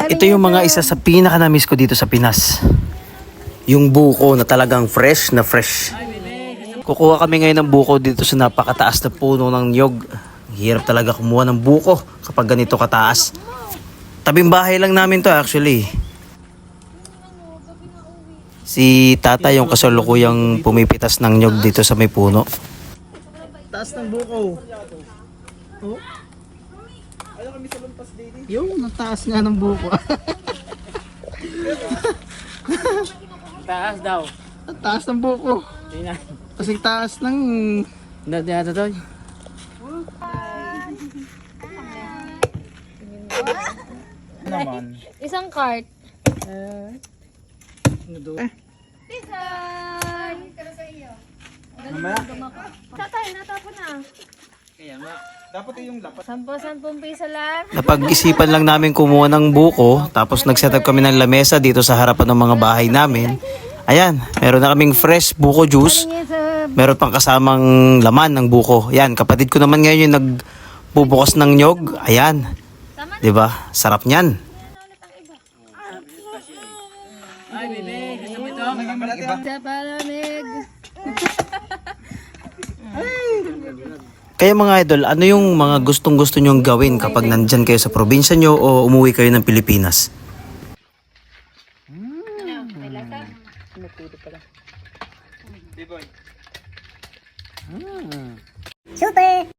Ito yung mga isa sa pinaka-namiss ko dito sa Pinas. Yung buko na talagang fresh na fresh. Kukuha kami ngayon ng buko dito sa napakataas na puno ng niyog. Hirap talaga kumuha ng buko kapag ganito kataas. Tabing bahay lang namin to actually. Si tata yung kasalukuyang pumipitas ng niyog dito sa may puno. Taas ng buko. Oh. Yung nataas nga ng buko. Taas daw. Ang taas ng buko. Tingnan. Kasing taas ng... Hindi ata to. Naman. Isang cart. Mamaya. Tatay, natapon na. Dapat yung lapat. 10 piso lang. Napag-isipan lang namin kumuha ng buko, tapos nag-set up kami ng lamesa dito sa harapan ng mga bahay namin. Ayan, meron na kaming fresh buko juice. Meron pang kasamang laman ng buko. Ayan, kapatid ko naman ngayon yung nagbubukas ng nyog. Ayan, 'di ba? Sarap niyan. Ay, bebe. Gusto mo ito? Sa palamig. Kaya mga idol, ano yung mga gustong-gusto nyong gawin kapag nandyan kayo sa probinsya nyo o umuwi kayo ng Pilipinas? Super!